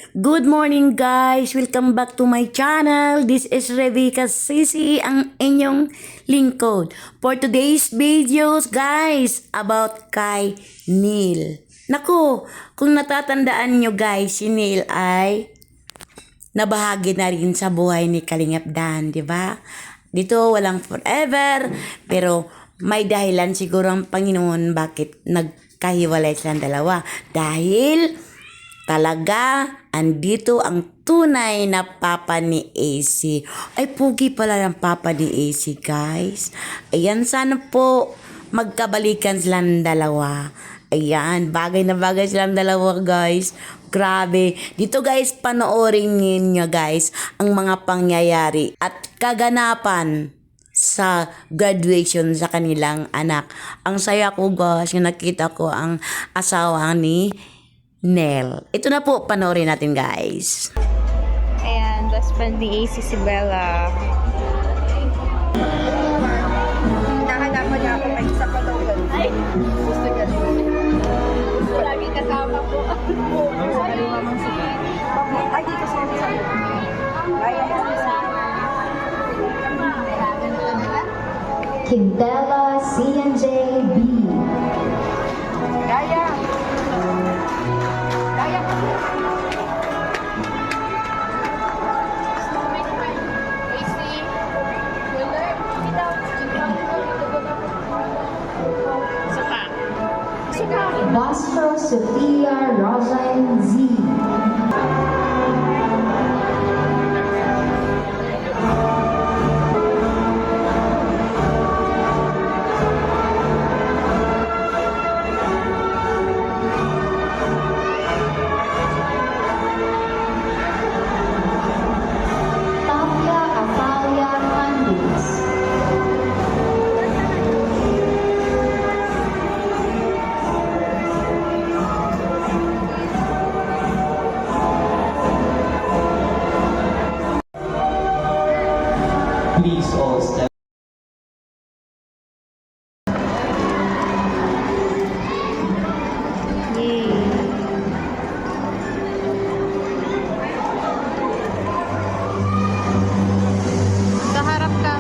Good morning guys! Welcome back to my channel. This is Rebecca Sisi, ang inyong lingkod. For today's videos guys, about kay Neil. Naku, kung natatandaan nyo guys, si Neil ay nabahagi na rin sa buhay ni Kalingap Dan, di ba? Dito walang forever, pero may dahilan siguro ang Panginoon bakit nagkahiwalay silang dalawa. Dahil talaga, andito ang tunay na papa ni AC. Ay, pugi pala ng papa ni AC, guys. Ayan, sana po magkabalikan silang dalawa. Ayan, bagay na bagay silang dalawa, guys. Grabe. Dito, guys, panoorin niyo, guys, ang mga pangyayari at kaganapan sa graduation sa kanilang anak. Ang saya ko, guys, yung nakita ko ang asawa ni Nel. Ito na po, panoorin natin guys. Ayan, best friend ni AC si Bella. Nakalaman niya ako may isa pa daw yun. Ay! Gusto niya din. Lagi kasama po. Ay, di kasi sa Quintela CNJ B. Gaya! Gaya pa. Bastro Sofia Rosan Z. Tapia Atalia Candiz. Please all stand. Yay! Kaharap ka.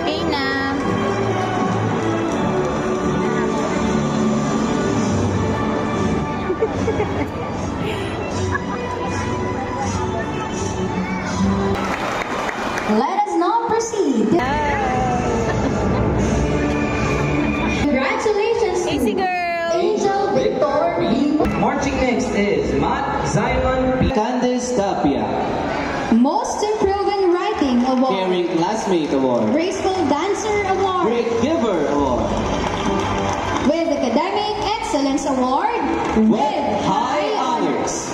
Okay na. Let us now proceed. Congratulations, AC girl! Angel Victor B. Marching next is Matt Zion Candice Tapia. Most Improved in Writing Award. Caring Classmate Award. Graceful Dancer Award. Great Giver Award. With Academic Excellence Award. With High Honors.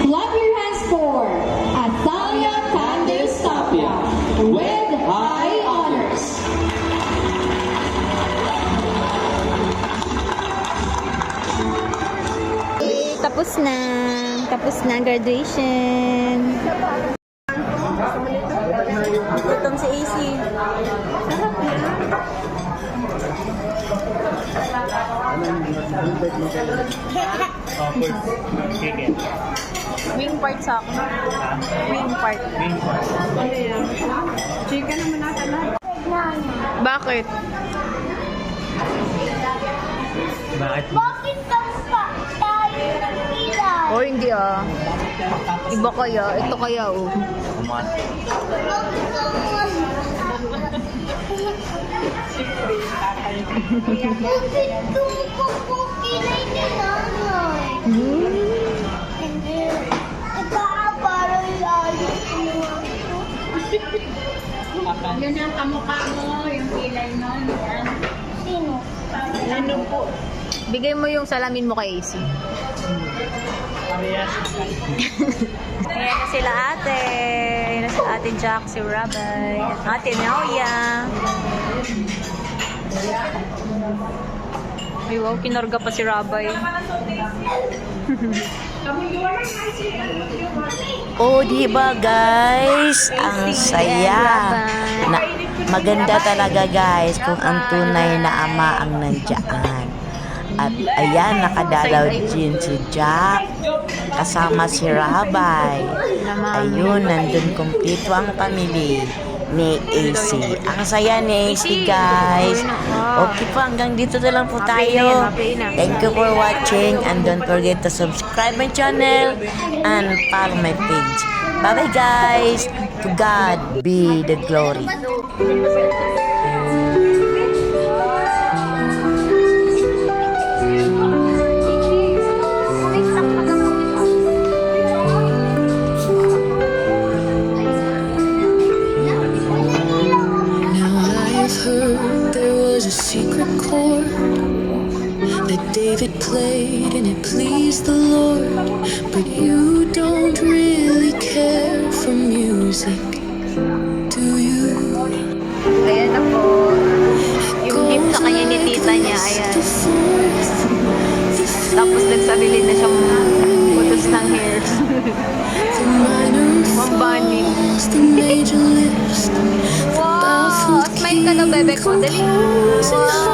Clap your hands for Atalia Candice Tapia with high honors. Tapos na. Tapos na graduation. Gutom si AC. Wing part sa akin. Wing part. Ano yan? Chicken naman natin lahat. Bakit? Bakit kang pa tayo ng ilaw? Oh, hindi ah. Iba kaya. Ito kaya oh. Bakit kang Bakit po kilay ni nanay? Hindi. Parang layo Yun ang kamukha mo, yung kilay nun. Sino? Ano po? Bigay mo yung salamin mo kay AC. Parehas. Ayan na sila ate. Ayan na si ate Jack, si Rabay. Ate Nauya. Ay wow, kinarga pa si Rabay. Oh, di ba guys? Ang saya. Na, maganda talaga guys kung ang tunay na ama ang nandiyan. At ayan, nakadalaw din si Jack. Kasama si Rabay. Ayun, nandun kumpleto ang pamilya ni AC. Ang saya ni AC guys. Okay po, hanggang dito na lang po tayo. Thank you for watching and don't forget to subscribe my channel and follow my page. Bye bye guys. To God be the glory. I've heard there was a secret chord that David played and it pleased the Lord. But you don't really care for music, do you? Ayan na po. Yung gift sa kanya ni tita niya, ayan. Tapos nagsabili na siyang putos ng hair. Mambani. The major lifts, Wow! Smile ka na, bebe ko. Dali. the